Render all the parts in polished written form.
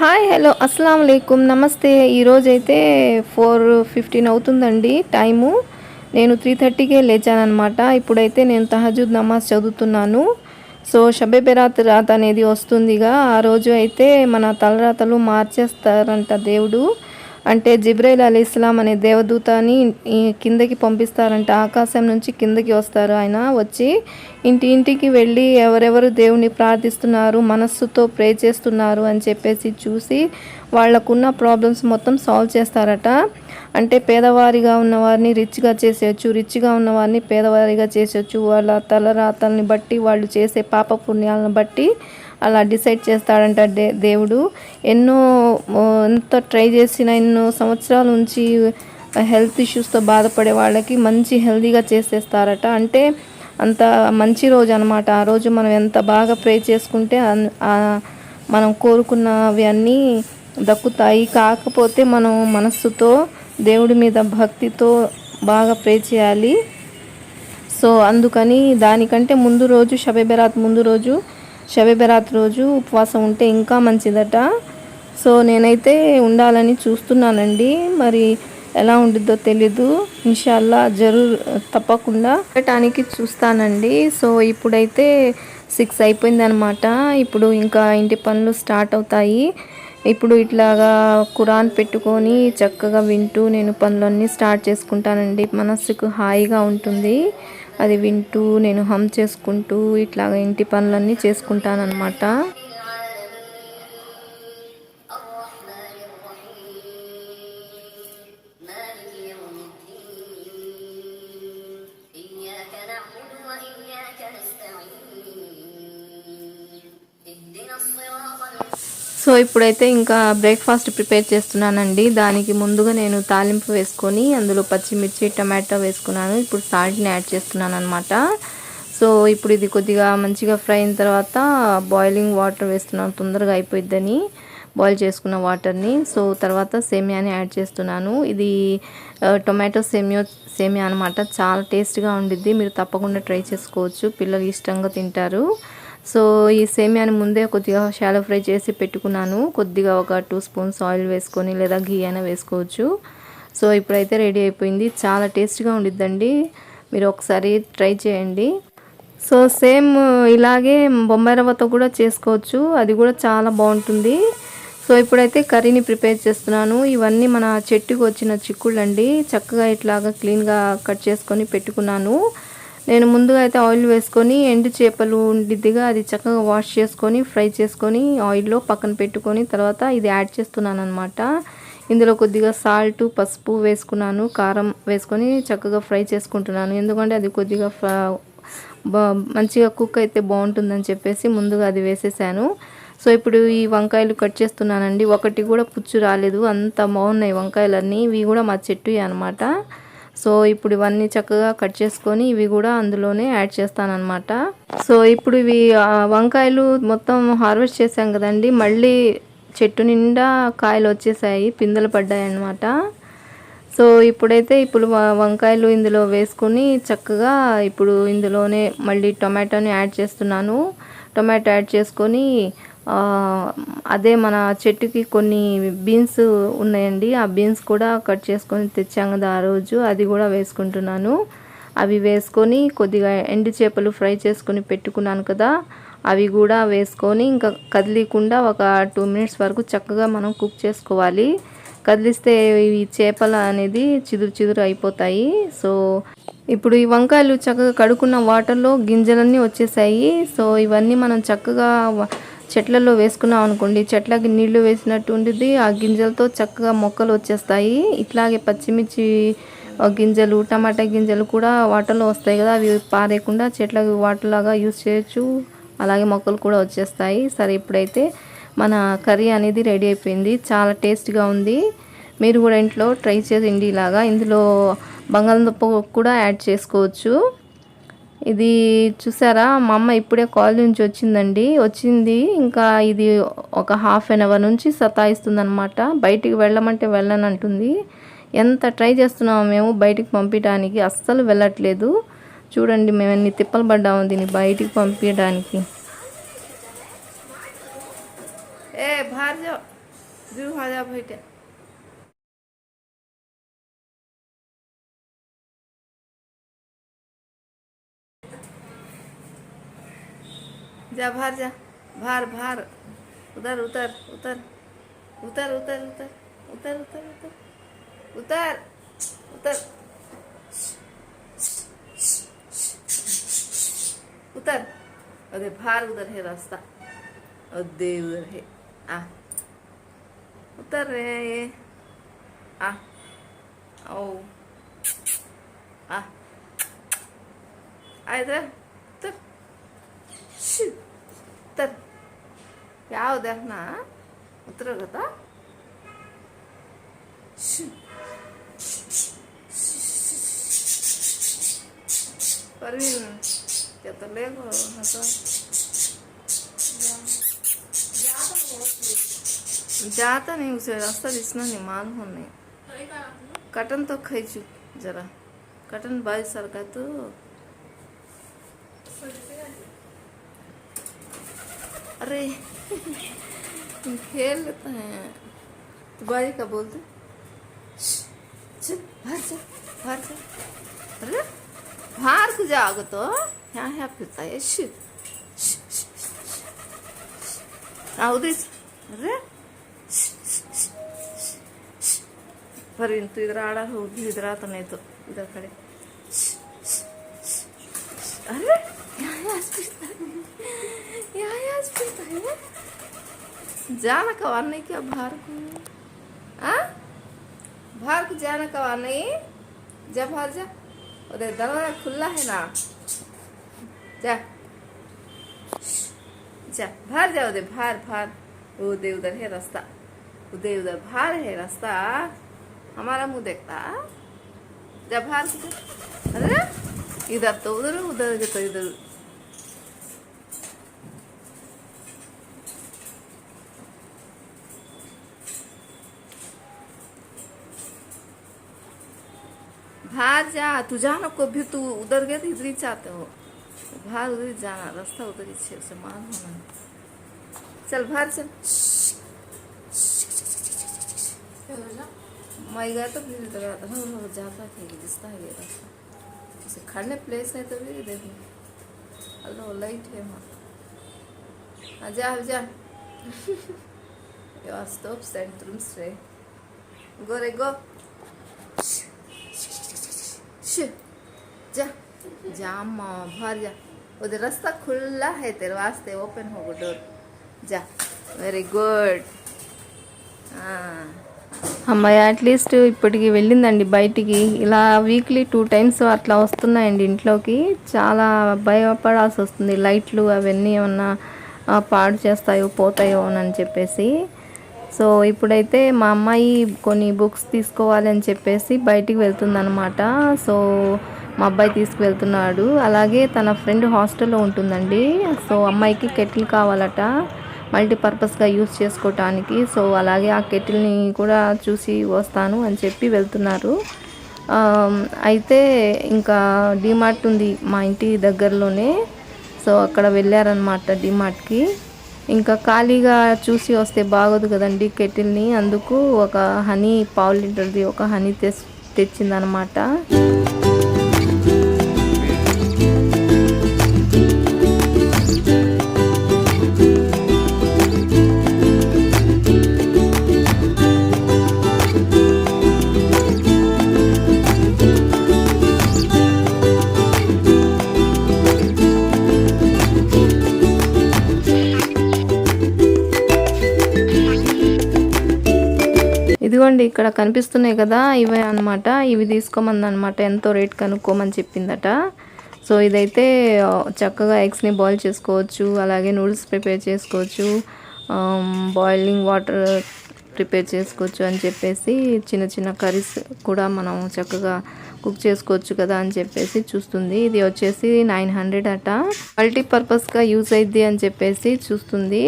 Hi hello అస్సలం వాలేకుమ్ నమస్తే. ఈరోజైతే 4:15 అవుతుందండి టైము. నేను 3:30కే లేచానమాట. ఇప్పుడైతే నేను తహజుద్ నమాజ్ చదువుతున్నాను. సో షబె బెరాత్ రాత్ అనేది వస్తుందిగా, ఆ రోజు అయితే మన తలరాతలు మార్చేస్తారంట దేవుడు. అంటే జిబ్రైల్ అలైహిస్సలాం అనే దేవదూతని కిందకి పంపిస్తారంట. ఆకాశం నుంచి కిందకి వస్తారు. ఆయన వచ్చి ఇంటింటికి వెళ్ళి ఎవరెవరు దేవుని ప్రార్థిస్తున్నారు, మనస్సుతో ప్రే చేస్తున్నారు అని చెప్పేసి చూసి వాళ్ళకున్న ప్రాబ్లమ్స్ మొత్తం సాల్వ్ చేస్తారట. అంటే పేదవారిగా ఉన్నవారిని రిచ్గా చేసేయచ్చు, రిచ్గా ఉన్నవారిని పేదవారిగా చేసేయచ్చు. వాళ్ళ తలరాతల్ని బట్టి, వాళ్ళు చేసే పాప పుణ్యాలను బట్టి అలా డిసైడ్ చేస్తాడంట దేవుడు. ఎంత ట్రై చేసిన ఎన్నో సంవత్సరాల నుంచి హెల్త్ ఇష్యూస్తో బాధపడే వాళ్ళకి మంచి హెల్తీగా చేసేస్తారట. అంటే అంత మంచి రోజు అనమాట. ఆ రోజు మనం ఎంత బాగా ప్రే చేసుకుంటే మనం కోరుకున్నవి అన్నీ దక్కుతాయి. కాకపోతే మనం మనస్సుతో దేవుడి మీద భక్తితో బాగా ప్రే చేయాలి. సో అందుకని దానికంటే ముందు రోజు షబె బెరాత్ ముందు రోజు షబె బెరాత్ రోజు ఉపవాసం ఉంటే ఇంకా మంచిదట. సో నేనైతే ఉండాలని చూస్తున్నానండి. మరి ఎలా ఉండిద్దో తెలీదు. ఇన్షాల్లా జరూర్ తప్పకుండా పెట్టడానికి చూస్తానండి. సో ఇప్పుడైతే 6 అయిపోయింది అనమాట. ఇప్పుడు ఇంకా ఇంటి పనులు స్టార్ట్ అవుతాయి. ఇప్పుడు ఇట్లాగా ఖురాన్ పెట్టుకొని చక్కగా వింటూ నేను పనులన్నీ స్టార్ట్ చేసుకుంటానండి. మనసుకు హాయిగా ఉంటుంది. అది వింటూ నేను హమ్ చేసుకుంటూ ఇట్లాగా ఇంటి పనులన్నీ చేసుకుంటానన్నమాట. సో ఇప్పుడైతే ఇంకా బ్రేక్ఫాస్ట్ ప్రిపేర్ చేస్తున్నానండి. దానికి ముందుగా నేను తాలింపు వేసుకొని అందులో పచ్చిమిర్చి టమాటో వేసుకున్నాను. ఇప్పుడు సాల్ట్ని యాడ్ చేస్తున్నాను అనమాట. సో ఇప్పుడు ఇది కొద్దిగా మంచిగా ఫ్రై అయిన తర్వాత బాయిలింగ్ వాటర్ వేస్తున్నాను, తొందరగా అయిపోయిద్దని బాయిల్ చేసుకున్న వాటర్ని. సో తర్వాత సేమియాని యాడ్ చేస్తున్నాను. ఇది టొమాటో సేమియా అనమాట. చాలా టేస్ట్గా ఉండిద్ది. మీరు తప్పకుండా ట్రై చేసుకోవచ్చు, పిల్లలు ఇష్టంగా తింటారు. సో ఈ సేమియాని ముందే కొద్దిగా షాలో ఫ్రై చేసి పెట్టుకున్నాను. కొద్దిగా ఒక 2 స్పూన్స్ ఆయిల్ వేసుకొని లేదా ఘీ అయినా వేసుకోవచ్చు. సో ఇప్పుడైతే రెడీ అయిపోయింది. చాలా టేస్ట్గా ఉండిద్దండి, మీరు ఒకసారి ట్రై చేయండి. సో సేమ్ ఇలాగే బొంబాయి రవ్వతో కూడా చేసుకోవచ్చు, అది కూడా చాలా బాగుంటుంది. సో ఇప్పుడైతే కర్రీని ప్రిపేర్ చేస్తున్నాను. ఇవన్నీ మన చెట్టుకు వచ్చిన చిక్కుళ్ళండి. చక్కగా ఇట్లాగా క్లీన్గా కట్ చేసుకొని పెట్టుకున్నాను. నేను ముందుగా అయితే ఆయిల్ వేసుకొని ఎండు చేపలు ఉండిద్దిగా, అది చక్కగా వాష్ చేసుకొని ఫ్రై చేసుకొని ఆయిల్లో పక్కన పెట్టుకొని తర్వాత ఇది యాడ్ చేస్తున్నాను అనమాట. ఇందులో కొద్దిగా సాల్ట్ పసుపు వేసుకున్నాను, కారం వేసుకొని చక్కగా ఫ్రై చేసుకుంటున్నాను. ఎందుకంటే అది కొద్దిగా మంచిగా కుక్ అయితే బాగుంటుందని చెప్పేసి ముందుగా అది వేసేసాను. సో ఇప్పుడు ఈ వంకాయలు కట్ చేస్తున్నానండి. ఒకటి కూడా పుచ్చు రాలేదు, అంత బాగున్నాయి వంకాయలన్నీ. ఇవి కూడా మా చెట్టు అనమాట. సో ఇప్పుడు ఇవన్నీ చక్కగా కట్ చేసుకొని ఇవి కూడా అందులోనే యాడ్ చేస్తానన్నమాట. సో ఇప్పుడు ఇవి వంకాయలు మొత్తం హార్వెస్ట్ చేసాం కదండి, మళ్ళీ చెట్టు నిండా కాయలు వచ్చేసాయి, పిందెలు పడ్డాయి అన్నమాట. సో ఇప్పుడైతే వంకాయలు ఇందులో వేసుకొని చక్కగా ఇప్పుడు ఇందులోనే మళ్ళీ టొమాటోని యాడ్ చేస్తున్నాను. టొమాటో యాడ్ చేసుకొని అదే మన చెట్టుకి కొన్ని బీన్స్ ఉన్నాయండి, ఆ బీన్స్ కూడా కట్ చేసుకొని తెచ్చాం కదా ఆ రోజు, అది కూడా వేసుకుంటున్నాను. అవి వేసుకొని కొద్దిగా ఎండు చేపలు ఫ్రై చేసుకొని పెట్టుకున్నాను కదా, అవి కూడా వేసుకొని ఇంకా కదిలీకుండా ఒక 2 మినిట్స్ వరకు చక్కగా మనం కుక్ చేసుకోవాలి. కదిలిస్తే ఈ చేపలు అనేది చిదురు అయిపోతాయి. సో ఇప్పుడు ఈ వంకాయలు చక్కగా కడుక్కున్న వాటర్లో గింజలన్నీ వచ్చేసాయి. సో ఇవన్నీ మనం చక్కగా చెట్లలో వేసుకున్నాం అనుకోండి, చెట్లకి నీళ్లు వేసినట్టు ఉంటుంది. ఆ గింజలతో చక్కగా మొక్కలు వచ్చేస్తాయి. ఇట్లాగే పచ్చిమిర్చి గింజలు టమాటా గింజలు కూడా వాటర్లో వస్తాయి కదా, అవి పారేయకుండా చెట్లకి వాటర్ లాగా యూజ్ చేయొచ్చు, అలాగే మొక్కలు కూడా వచ్చేస్తాయి. సరే ఇప్పుడైతే మన కర్రీ అనేది రెడీ అయిపోయింది. చాలా టేస్ట్గా ఉంది. మీరు కూడా ఇంట్లో ట్రై చేయండి ఇలాగా. ఇందులో బంగాళదుంప కూడా యాడ్ చేసుకోవచ్చు. ఇది చూసారా, మా అమ్మ ఇప్పుడే కాలేజ్ నుంచి వచ్చింది. ఇంకా ఇది ఒక హాఫ్ అన్ అవర్ నుంచి సతాయిస్తుంది అనమాట. బయటికి వెళ్ళమంటే వెళ్ళనంటుంది. ఎంత ట్రై చేస్తున్నామో మేము బయటికి పంపించడానికి, అస్సలు వెళ్ళట్లేదు. చూడండి మేము ఎన్ని తిప్పలు పడ్డాము దీన్ని బయటికి పంపించడానికి. ఏ బాహర్ జాओ। जू हाजा भेटे जा बाहर जा बाहर बाहर उधर उतर उतर उतर उतर उतर उतर उतर उतर उतर उतर उतर अरे बाहर उधर है रास्ता अरे उधर है आ उतर रहे ये आ ओ आ इधर उतर उतर क्या उधर ना उतर गता परवीन क्या तो ले गो हंसा जाता नहीं उसे रास्ता दिसना नहीं मालूम नहीं कटन तो खींचू जरा कटन बाई सर का तो अरे खेल लेते हैं तो बाई का बोलते चल बाहर चल बाहर चल अरे बाहर को जाओगे तो यहाँ फिरता है उधर अरे पर तो इधर आड़ा हो इधर आता नहीं तो इधर खड़े अरे यहाँ फिरता है जाना कवा नहीं क्या बाहर को बाहर को जाना कवा नहीं जा बाहर जा उधर दरवाजा खुला है ना जा जा बाहर जा उधर बाहर बाहर उधर उधर है रास्ता उधर उधर बाहर है रास्ता हमारा मुंह देखता जा बाहर से अरे इधर तो उधर उधर तो इधर बाहर जा तू जाना को भी तू उधर गए तो इधर ही चाहते हो बाहर उधर ही जाना रास्ता उधर ही छे उसे मान होना चल बाहर चल मैं गया तो फिर इधर आता हो जाता है दिखता है ये रास्ता उसे खड़ने प्लेस है तो भी देखो अल्लाह लाइट है वहाँ जा जा यार स्टॉप सेंट्रम से गो रे गो जा जा बाहर जा उधर रास्ता खुला है तेरे वास्ते ओपन होगा डोर जा వెరీ గుడ్ అమ్మాయి అట్లీస్ట్ ఇప్పటికి వెళ్ళిందండి బయటికి ఇలా వీక్లీ 2 times అట్లా వస్తున్నాయండి ఇంట్లోకి చాలా భయపడాల్సి వస్తుంది లైట్లు అవన్నీ ఏమన్నా పాడు చేస్తాయో పోతాయో అని చెప్పేసి సో ఇప్పుడైతే మా అమ్మాయి కొన్ని బుక్స్ తీసుకోవాలి అని చెప్పేసి బయటికి వెళ్తుందన్నమాట సో మా అబ్బాయి తీసుకువెళ్తున్నాడు అలాగే తన ఫ్రెండ్ హాస్టల్లో ఉంటుందండి సో అమ్మాయికి కెటిల్ కావాలట మల్టీపర్పస్గా యూజ్ చేసుకోవటానికి సో అలాగే ఆ కెటిల్ని కూడా చూసి వస్తాను అని చెప్పి వెళ్తున్నారు అయితే ఇంకా డిమార్ట్ ఉంది మా ఇంటి దగ్గరలోనే సో అక్కడ వెళ్ళారనమాట డిమార్ట్కి ఇంకా ఖాళీగా చూసి వస్తే బాగోదు కదండి కెటిల్ని అందుకు ఒక హనీ 1/2 లీటర్ది ఒక హనీ తెచ్చిందనమాట ఇదిగోండి ఇక్కడ కనిపిస్తున్నాయి కదా ఇవే అన్నమాట ఇవి తీసుకోమన్నమాట ఎంతో రేట్ కనుక్కోమని చెప్పిందట సో ఇదైతే చక్కగా ఎగ్స్ని బాయిల్ చేసుకోవచ్చు అలాగే నూడిల్స్ ప్రిపేర్ చేసుకోవచ్చు బాయిలింగ్ వాటర్ ప్రిపేర్ చేసుకోవచ్చు అని చెప్పేసి చిన్న చిన్న కర్రీస్ కూడా మనం చక్కగా కుక్ చేసుకోవచ్చు కదా అని చెప్పేసి చూస్తుంది ఇది వచ్చేసి 900 అట మల్టీపర్పస్గా యూజ్ అయ్యిద్ది అని చెప్పేసి చూస్తుంది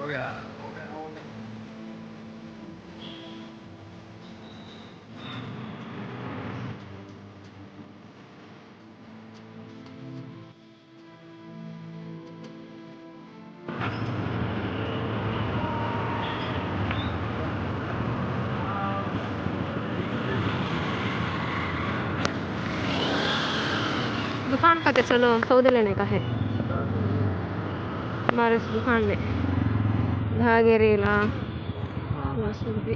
दुकान का तो चलो सौदे लेने का है हमारे इस दुकान में धागे रेला भी।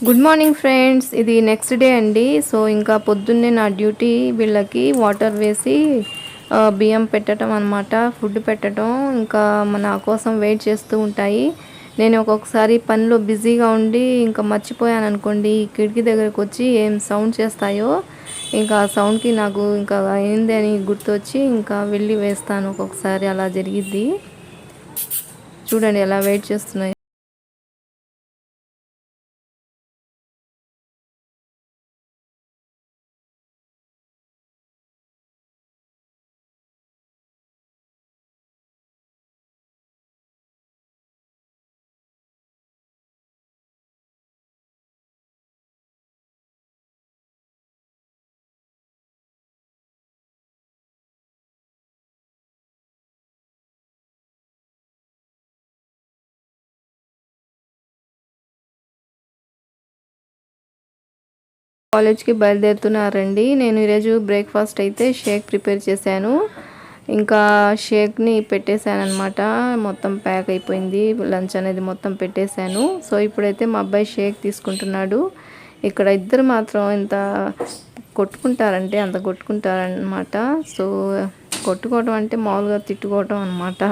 గుడ్ మార్నింగ్ ఫ్రెండ్స్, ఇది నెక్స్ట్ డే అండి. సో ఇంకా పొద్దున్నే నా డ్యూటీ వీళ్ళకి వాటర్ వేసి బియ్యం పెట్టడం అనమాట, ఫుడ్ పెట్టడం. ఇంకా నా కోసం వెయిట్ చేస్తూ ఉంటాయి. నేను ఒక్కొక్కసారి పనిలో బిజీగా ఉండి ఇంకా మర్చిపోయాను అనుకోండి, కిటికీ దగ్గరకు వచ్చి ఏం సౌండ్ చేస్తాయో ఇంకా ఆ సౌండ్కి నాకు ఇంకా అయింది అని గుర్తొచ్చి ఇంకా వెళ్ళి వేస్తాను. ఒక్కొక్కసారి అలా జరిగిద్ది. చూడండి ఎలా వెయిట్ చేస్తున్నాయి. కాలేజ్కి బయలుదేరుతున్నారండి. నేను ఈరోజు బ్రేక్ఫాస్ట్ అయితే షేక్ ప్రిపేర్ చేశాను. ఇంకా షేక్ని పెట్టేశాను అనమాట. మొత్తం ప్యాక్ అయిపోయింది. లంచ్ అనేది మొత్తం పెట్టేశాను. సో ఇప్పుడైతే మా అబ్బాయి షేక్ తీసుకుంటున్నాడు. ఇక్కడ ఇద్దరు మాత్రం ఎంత కొట్టుకుంటారంటే అంత కొట్టుకుంటారనమాట. సో కొట్టుకోవడం అంటే మామూలుగా తిట్టుకోవడం అనమాట.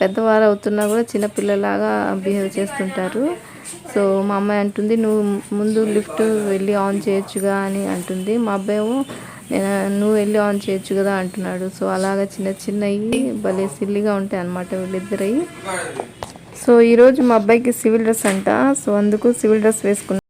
పెద్దవారు అవుతున్నా కూడా చిన్నపిల్లలాగా బిహేవ్ చేస్తుంటారు. సో మా అమ్మాయి అంటుంది, నువ్వు ముందు లిఫ్ట్ వెళ్ళి ఆన్ చేయొచ్చుగా అని అంటుంది. మా అబ్బాయి నువ్వు వెళ్ళి ఆన్ చేయొచ్చు కదా అంటున్నాడు. సో అలాగా చిన్న చిన్నవి భలే సిల్లిగా ఉంటాయి అన్నమాట వీళ్ళిద్దరవి. సో ఈరోజు మా అబ్బాయికి సివిల్ డ్రెస్ అంట. సో అందుకు సివిల్ డ్రెస్ వేసుకున్నాను.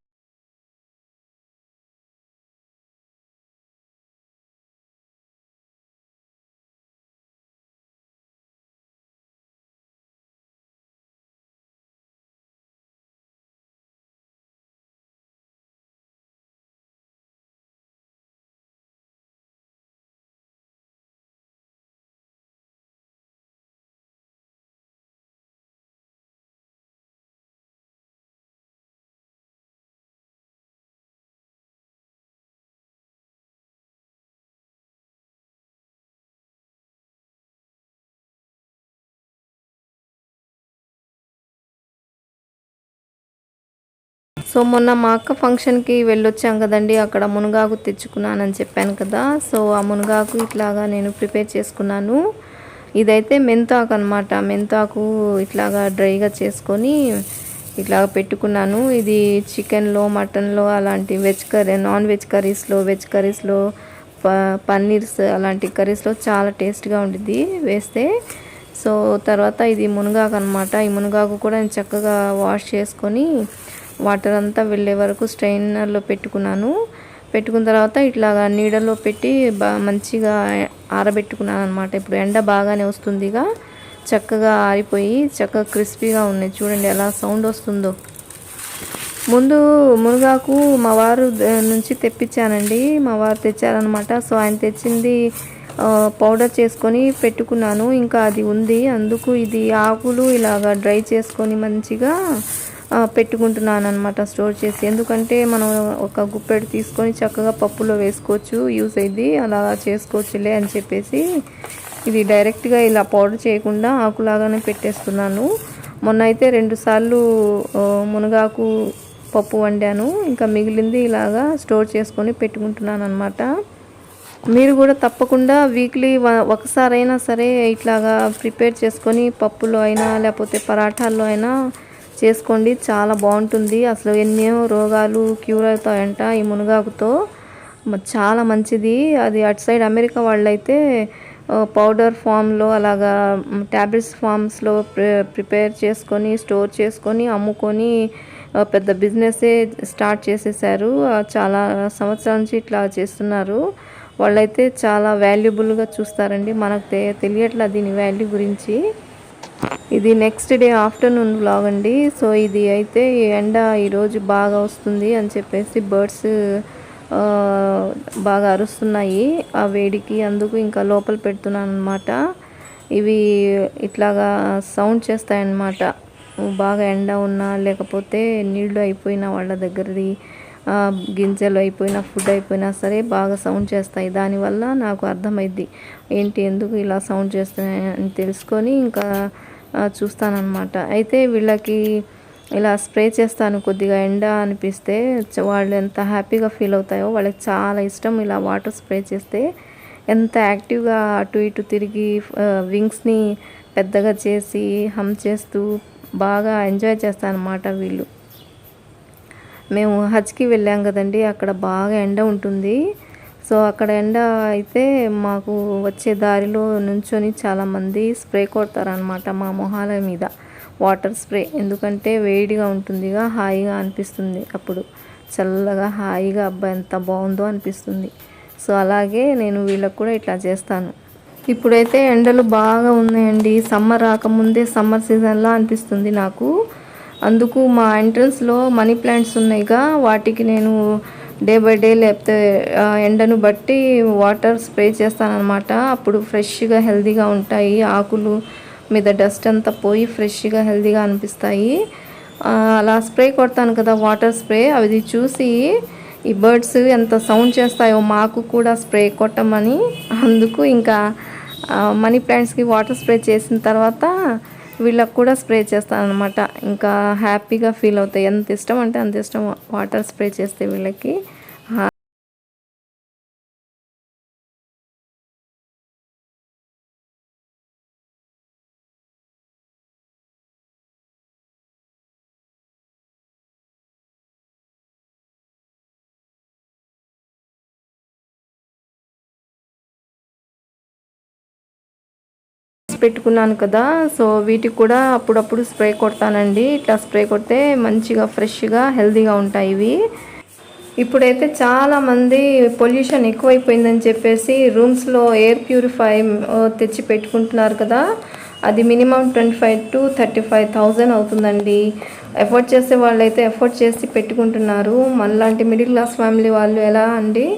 సో మొన్న మా అక్క ఫంక్షన్కి వెళ్ళొచ్చాం కదండి, అక్కడ మునగాకు తెచ్చుకున్నానని చెప్పాను కదా. సో ఆ మునగాకు ఇట్లాగా నేను ప్రిపేర్ చేసుకున్నాను. ఇదైతే మెంతాకు అనమాట. మెంతాకు ఇట్లాగా డ్రైగా చేసుకొని ఇట్లా పెట్టుకున్నాను. ఇది చికెన్లో, మటన్లో, అలాంటి వెజ్ కర్రీ, నాన్ వెజ్ కర్రీస్లో, వెజ్ కర్రీస్లో, పన్నీర్స్ అలాంటి కర్రీస్లో చాలా టేస్ట్గా ఉండిద్ది వేస్తే. సో తర్వాత ఇది మునగాకు అనమాట. ఈ మునగాకు కూడా నేను చక్కగా వాష్ చేసుకొని వాటర్ అంతా వెళ్ళే వరకు స్ట్రైనర్లో పెట్టుకున్నాను. పెట్టుకున్న తర్వాత ఇట్లాగా నీడలో పెట్టి మంచిగా ఆరబెట్టుకున్నాను అనమాట. ఇప్పుడు ఎండ బాగానే వస్తుందిగా, చక్కగా ఆరిపోయి చక్కగా క్రిస్పీగా ఉన్నాయి. చూడండి ఎలా సౌండ్ వస్తుందో. ముందు మునగాకు మా వారు నుంచి తెప్పించానండి. మా వారు తెచ్చారనమాట. సో ఆయన తెచ్చింది పౌడర్ చేసుకొని పెట్టుకున్నాను. ఇంకా అది ఉంది. అందుకు ఇది ఆకులు ఇలాగా డ్రై చేసుకొని మంచిగా పెట్టుకుంటున్నాను అనమాట, స్టోర్ చేసి. ఎందుకంటే మనం ఒక గుప్పెడు తీసుకొని చక్కగా పప్పులో వేసుకోవచ్చు, యూస్ అయ్యింది, అలా చేసుకోవచ్చులే అని చెప్పేసి ఇది డైరెక్ట్గా ఇలా పౌడర్ చేయకుండా ఆకులాగానే పెట్టేస్తున్నాను. మొన్న అయితే 2 సార్లు మునగాకు పప్పు వండాను. ఇంకా మిగిలింది ఇలాగా స్టోర్ చేసుకొని పెట్టుకుంటున్నాను అనమాట. మీరు కూడా తప్పకుండా వీక్లీ ఒకసారైనా సరే ఇట్లాగా ప్రిపేర్ చేసుకొని పప్పులో అయినా లేకపోతే పరాఠాల్లో అయినా చేసుకోండి, చాలా బాగుంటుంది. అసలు ఎన్నో రోగాలు క్యూర్ అవుతాయంట ఈ మునగాకుతో. చాలా మంచిది. అది అటు సైడ్ అమెరికా వాళ్ళైతే పౌడర్ ఫామ్లో అలాగా ట్యాబ్లెట్స్ ఫామ్స్లో ప్రిపేర్ చేసుకొని స్టోర్ చేసుకొని అమ్ముకొని పెద్ద బిజినెస్సే స్టార్ట్ చేసేసారు. చాలా సంవత్సరాల నుంచి ఇట్లా చేస్తున్నారు. వాళ్ళైతే చాలా వాల్యుబుల్గా చూస్తారండి. మనకు తెలియట్లా దీని వాల్యూ గురించి. ఇది నెక్స్ట్ డే ఆఫ్టర్నూన్ వ్లాగ్ అండి. సో ఇది అయితే ఎండ ఈరోజు బాగా వస్తుంది అని చెప్పేసి బర్డ్స్ బాగా అరుస్తున్నాయి ఆ వేడికి. అందుకు ఇంకా లోపల పెడుతున్నాను అనమాట. ఇవి ఇట్లాగా సౌండ్ చేస్తాయన్నమాట. బాగా ఎండ ఉన్నా లేకపోతే నీళ్లు అయిపోయినా వాళ్ళ దగ్గరది గింజలు అయిపోయినా ఫుడ్ అయిపోయినా సరే బాగా సౌండ్ చేస్తాయి. దానివల్ల నాకు అర్థమైద్ది ఏంటి ఎందుకు ఇలా సౌండ్ చేస్తున్నాయి అని తెలుసుకొని ఇంకా చూస్తానన్నమాట. అయితే వీళ్ళకి ఇలా స్ప్రే చేస్తాను కొద్దిగా ఎండ అనిపిస్తే. వాళ్ళు ఎంత హ్యాపీగా ఫీల్ అవుతాయో. వాళ్ళకి చాలా ఇష్టం ఇలా వాటర్ స్ప్రే చేస్తే. ఎంత యాక్టివ్గా అటు ఇటు తిరిగి వింగ్స్ని పెద్దగా చేసి హమ్ చేస్తూ బాగా ఎంజాయ్ చేస్తారన్నమాట వీళ్ళు. మేము హజ్కి వెళ్ళాం కదండి, అక్కడ బాగా ఎండ ఉంటుంది. సో అక్కడ ఎండ అయితే మాకు వచ్చే దారిలో నుంచొని చాలామంది స్ప్రే కొడతారనమాట మా మొహాల మీద వాటర్ స్ప్రే. ఎందుకంటే వేడిగా ఉంటుందిగా, హాయిగా అనిపిస్తుంది. అప్పుడు చల్లగా హాయిగా అబ్బా ఎంత బాగుందో అనిపిస్తుంది. సో అలాగే నేను వీళ్ళకు కూడా ఇట్లా చేస్తాను. ఇప్పుడైతే ఎండలు బాగా ఉన్నాయండి. సమ్మర్ రాకముందే సమ్మర్ సీజన్లా అనిపిస్తుంది నాకు. అందుకు మా ఎంట్రన్స్లో మనీ ప్లాంట్స్ ఉన్నాయిగా, వాటికి నేను డే బై డే లేకపోతే ఎండను బట్టి వాటర్ స్ప్రే చేస్తానన్నమాట. అప్పుడు ఫ్రెష్గా హెల్తీగా ఉంటాయి. ఆకులు మీద డస్ట్ అంతా పోయి ఫ్రెష్గా హెల్తీగా అనిపిస్తాయి. అలా స్ప్రే కొడతాను కదా వాటర్ స్ప్రే, అవి చూసి ఈ బర్డ్స్ ఎంత సౌండ్ చేస్తాయో మాకు కూడా స్ప్రే కొట్టమని. అందుకు ఇంకా మనీ ప్లాంట్స్కి వాటర్ స్ప్రే చేసిన తర్వాత వీళ్ళకి కూడా స్ప్రే చేస్తాను అనమాట. ఇంకా హ్యాపీగా ఫీల్ అవుతాయి. ఎంత ఇష్టం అంటే అంత ఇష్టం వాటర్ స్ప్రే చేస్తే వీళ్ళకి. పెట్టుకున్నాను కదా, సో వీటికి కూడా అప్పుడప్పుడు స్ప్రే కొడతానండి. ఇట్లా స్ప్రే కొడితే మంచిగా ఫ్రెష్గా హెల్తీగా ఉంటాయి ఇవి. ఇప్పుడైతే చాలామంది పొల్యూషన్ ఎక్కువైపోయిందని చెప్పేసి రూమ్స్లో ఎయిర్ ప్యూరిఫై తెచ్చి పెట్టుకుంటున్నారు కదా. అది మినిమం 25,000 to 35,000 అవుతుందండి. ఎఫర్ట్ చేసే వాళ్ళైతే ఎఫర్ట్ చేసి పెట్టుకుంటున్నారు. మనలాంటి మిడిల్ క్లాస్ ఫ్యామిలీ వాళ్ళు ఎలా అండి.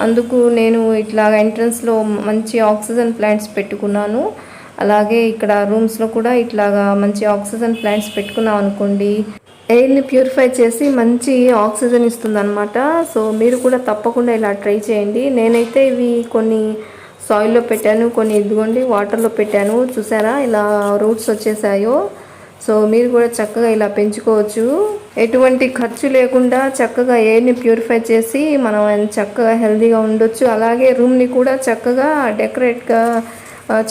అందుకు నేను ఇట్లా ఎంట్రన్స్లో మంచి ఆక్సిజన్ ప్లాంట్స్ పెట్టుకున్నాను. అలాగే ఇక్కడ రూమ్స్లో కూడా ఇట్లాగా మంచి ఆక్సిజన్ ప్లాంట్స్ పెట్టుకున్నాం అనుకోండి, ఎయిర్ని ప్యూరిఫై చేసి మంచి ఆక్సిజన్ ఇస్తుందన్నమాట. సో మీరు కూడా తప్పకుండా ఇలా ట్రై చేయండి. నేనైతే ఇవి కొన్ని సాయిల్లో పెట్టాను, కొన్ని ఇదిగోండి వాటర్లో పెట్టాను. చూసారా ఇలా రూట్స్ వచ్చేసాయో. సో మీరు కూడా చక్కగా ఇలా పెంచుకోవచ్చు. ఎటువంటి ఖర్చు లేకుండా చక్కగా ఎయిర్ని ప్యూరిఫై చేసి మనం చక్కగా హెల్తీగా ఉండొచ్చు. అలాగే రూమ్ని కూడా చక్కగా డెకరేట్గా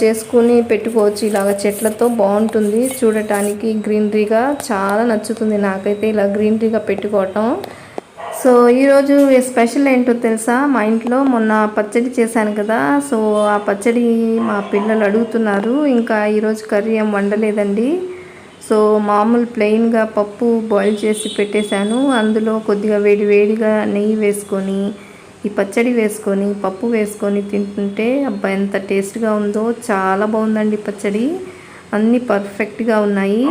చేసుకుని పెట్టుకోవచ్చు. ఇలాగ చెట్లతో బాగుంటుంది చూడటానికి, గ్రీనరీగా చాలా నచ్చుతుంది నాకైతే ఇలా గ్రీనరీగా పెట్టుకోవటం. సో ఈరోజు స్పెషల్ ఏంటో తెలుసా, మా ఇంట్లో మొన్న పచ్చడి చేశాను కదా. సో ఆ పచ్చడి మా పిల్లలు అడుగుతున్నారు. ఇంకా ఈరోజు కర్రీ ఏం వండలేదండి. సో మామూలు ప్లెయిన్గా పప్పు బాయిల్ చేసి పెట్టేశాను. అందులో కొద్దిగా వేడిగా నెయ్యి వేసుకొని ఈ పచ్చడి వేసుకొని పప్పు వేసుకొని తింటుంటే అబ్బా ఎంత టేస్ట్గా ఉందో. చాలా బాగుందండి పచ్చడి. అన్నీ పర్ఫెక్ట్గా ఉన్నాయి.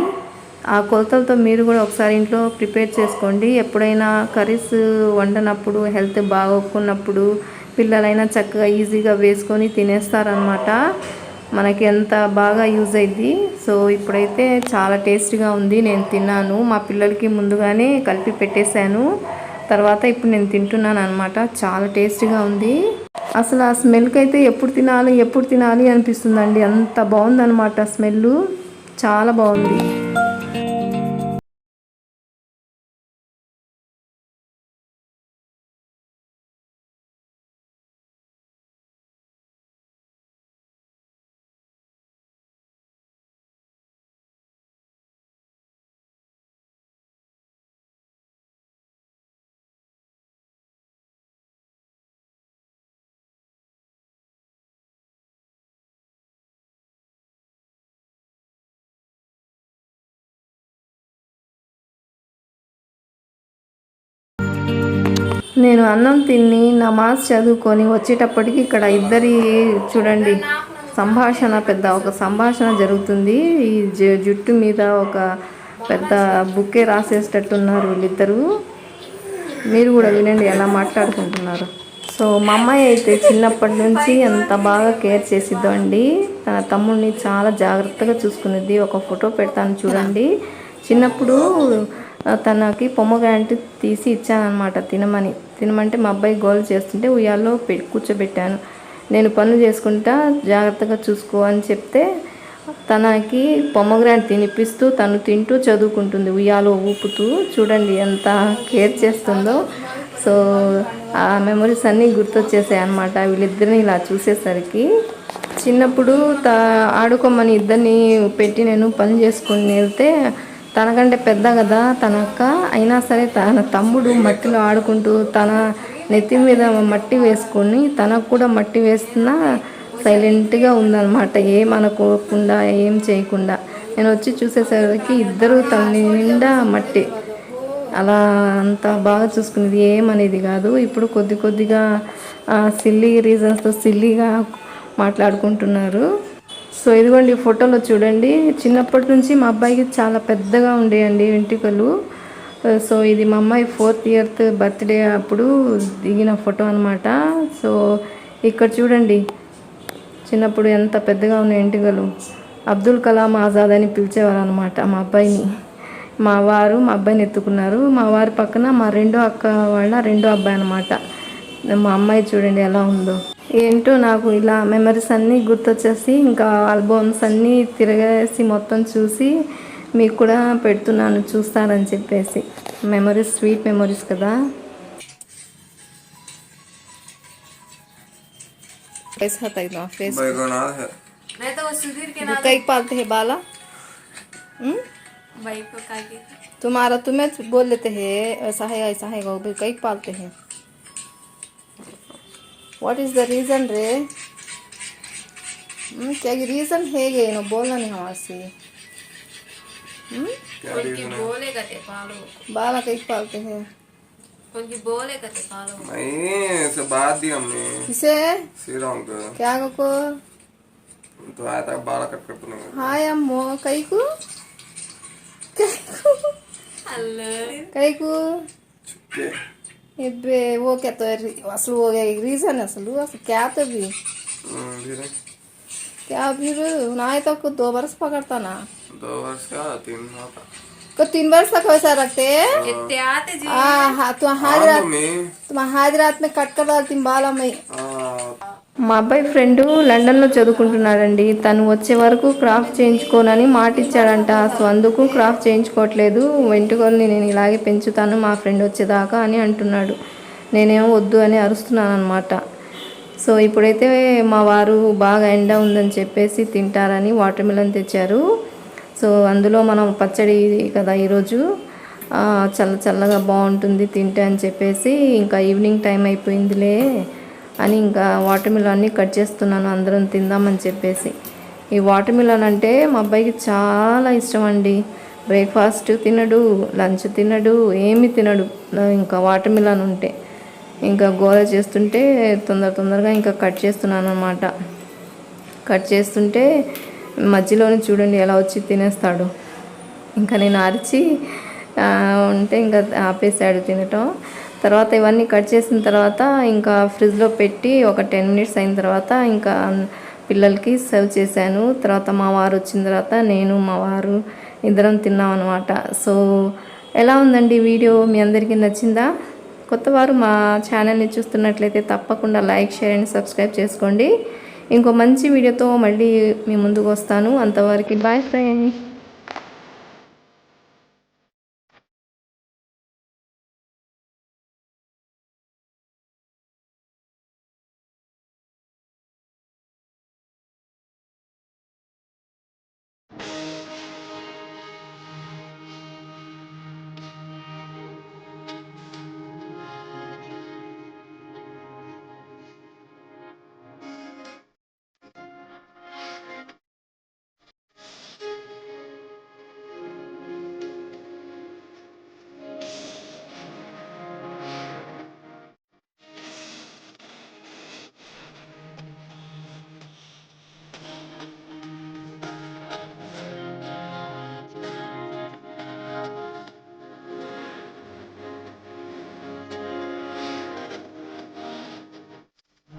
ఆ కొలతలతో మీరు కూడా ఒకసారి ఇంట్లో ప్రిపేర్ చేసుకోండి. ఎప్పుడైనా కర్రీస్ వండనప్పుడు, హెల్త్ బాగోకున్నప్పుడు పిల్లలైనా చక్కగా ఈజీగా వేసుకొని తినేస్తారనమాట. మనకి ఎంత బాగా యూజ్ అయ్యిద్ది. సో ఇప్పుడైతే చాలా టేస్ట్గా ఉంది. నేను తిన్నాను. మా పిల్లలకి ముందుగానే కలిపి పెట్టేశాను. తర్వాత ఇప్పుడు నేను తింటున్నాను అనమాట. చాలా టేస్ట్గా ఉంది. అసలు ఆ స్మెల్కి అయితే ఎప్పుడు తినాలి అనిపిస్తుందండి. అంత బాగుందన్నమాట స్మెల్. చాలా బాగుంది. నేను అన్నం తిని నమాజ్ చదువుకొని వచ్చేటప్పటికి ఇక్కడ ఇద్దరి చూడండి సంభాషణ ఒక సంభాషణ జరుగుతుంది. ఈ జుట్టు మీద ఒక పెద్ద బుక్కే రాసేటట్టున్నారు వీళ్ళిద్దరూ. మీరు కూడా వినండి ఎలా మాట్లాడుకుంటున్నారు. సో మా అమ్మాయి అయితే చిన్నప్పటి నుంచి ఎంత బాగా కేర్ చేసిద్దో అండి. తన తమ్ముడిని చాలా జాగ్రత్తగా చూసుకునేది. ఒక ఫోటో పెడతాను చూడండి. చిన్నప్పుడు తనకి పొమ్మగ్రాంట్ తీసి ఇచ్చానమాట తినమంటే మా అబ్బాయి గోల్ చేస్తుంటే ఉయ్యాల్లో కూర్చోబెట్టాను. నేను పనులు చేసుకుంటా జాగ్రత్తగా చూసుకో అని చెప్తే తనకి పొమ్మగ్రాంట్ తినిపిస్తూ తను తింటూ చదువుకుంటుంది ఉయ్యాలో ఊపుతూ. చూడండి ఎంత కేర్ చేస్తుందో. సో ఆ మెమరీస్ అన్నీ గుర్తొచ్చేసాయి అన్నమాట వీళ్ళిద్దరిని ఇలా చూసేసరికి. చిన్నప్పుడు ఆడుకోమని ఇద్దరిని పెట్టి నేను పని చేసుకుని వెళ్తే తనకంటే పెద్ద కదా తన అక్క, అయినా సరే తన తమ్ముడు మట్టిలో ఆడుకుంటూ తన నెత్తి మీద మట్టి వేసుకొని తనకు కూడా మట్టి వేస్తున్నా సైలెంట్గా ఉందన్నమాట. ఏం అనుకోకుండా ఏం చేయకుండా. నేను వచ్చి చూసేసరికి ఇద్దరు తన నిండా మట్టి. అలా అంత బాగా చూసుకునేది, ఏమనేది కాదు. ఇప్పుడు కొద్దిగా సిల్లీ రీజన్స్తో సిల్లీగా మాట్లాడుకుంటున్నారు. సో ఇదిగోండి ఫోటోలో చూడండి. చిన్నప్పటి నుంచి మా అబ్బాయికి చాలా పెద్దగా ఉండేయండి వెంట్రుకలు. సో ఇది మా అమ్మాయి 4th ఇయర్ బర్త్డే అప్పుడు దిగిన ఫోటో అనమాట. సో ఇక్కడ చూడండి చిన్నప్పుడు ఎంత పెద్దగా ఉన్న వెంట్రుకలు. అబ్దుల్ కలాం ఆజాద్ అని పిలిచేవారు అనమాట మా అబ్బాయిని. మా అబ్బాయిని ఎత్తుకున్నారు. మా వారి పక్కన మా రెండో అక్క వాళ్ళ రెండో అబ్బాయి అనమాట. మా అమ్మాయి చూడండి ఎలా ఉందో. ఏంటో నాకు ఇలా మెమరీస్ అన్నీ గుర్తొచ్చేసి ఇంకా ఆల్బమ్స్ అన్నీ తిరగేసి మొత్తం చూసి మీకు కూడా పెడుతున్నాను చూస్తారని చెప్పేసి. మెమరీస్ స్వీట్ మెమరీస్ కదా. कैसा था एकदम फेस मैं तो सुधीर के नाम कई पालते हैं बाला भाई को काके तुम्हें बोल लेते हैं ऐसा है वो भी कई पालते हैं. व्हाट इज द रीजन रे? क्या रीजन है ये नो बोलना नहीं हमारे से. उनकी बोले करते पालो बाला कई पालते हैं. उनकी बोले करते पालो नहीं से बात दी हमने किसे श्रीराम को क्या को तो आया था बाला कट कर तूने हाय अम्मो कई को कई को इबे वो क्या तो असल हो गया रीजन असल क्या तो भी क्या फिर ना तो 2 वर्ष पकड़ता ना 2 वर्ष का 3 का तो 3 वर्ष तक वैसा रखते तुम्हारा हाजरात में कट कर डालती बाला में. మా అబ్బాయి ఫ్రెండ్ లండన్లో చదువుకుంటున్నాడండి. తను వచ్చే వరకు క్రాఫ్ట్ చేయించుకోనని మాట ఇచ్చాడంట. సో అందుకు క్రాఫ్ట్ చేయించుకోవట్లేదు. వెంట్రుకల్ని నేను ఇలాగే పెంచుతాను మా ఫ్రెండ్ వచ్చేదాకా అని అంటున్నాడు. నేనేమో వద్దు అని అరుస్తున్నాను అనమాట. సో ఇప్పుడైతే మా వారు బాగా ఎండ ఉందని చెప్పేసి తింటారని వాటర్ మిలన్ తెచ్చారు. సో అందులో మనం పచ్చడి కదా ఈరోజు చల్లగా బాగుంటుంది తింటే అని చెప్పేసి ఇంకా ఈవినింగ్ టైం అయిపోయిందిలే అని ఇంకా వాటర్ మిలన్ని కట్ చేస్తున్నాను అందరం తిందామని చెప్పేసి. ఈ వాటర్ మిలన్ అంటే మా అబ్బాయికి చాలా ఇష్టం అండి. బ్రేక్ఫాస్ట్ తినడు, లంచ్ తినడు, ఏమి తినడు. ఇంకా వాటర్ మిలన్ ఉంటే ఇంకా గోల చేస్తుంటే తొందరగా ఇంకా కట్ చేస్తున్నాను అనమాట. కట్ చేస్తుంటే మధ్యలోనే చూడండి ఎలా వచ్చి తినేస్తాడు. ఇంకా నేను అరిచి ఉంటే ఇంకా ఆపేసాడు తినటం. తర్వాత ఇవన్నీ కట్ చేసిన తర్వాత ఇంకా ఫ్రిడ్జ్లో పెట్టి ఒక 10 minutes అయిన తర్వాత ఇంకా పిల్లలకి సర్వ్ చేశాను. తర్వాత మా వారు వచ్చిన తర్వాత నేను మా వారు ఇద్దరం తిన్నాం అనమాట. సో ఎలా ఉందండి వీడియో? మీ అందరికీ నచ్చిందా? కొత్తవారు మా ఛానల్ని చూస్తున్నట్లయితే తప్పకుండా లైక్, షేర్ అండ్ సబ్స్క్రైబ్ చేసుకోండి. ఇంకో మంచి వీడియోతో మళ్ళీ మీ ముందుకు వస్తాను. అంతవరకు బాయ్ ఫ్రెండ్స్.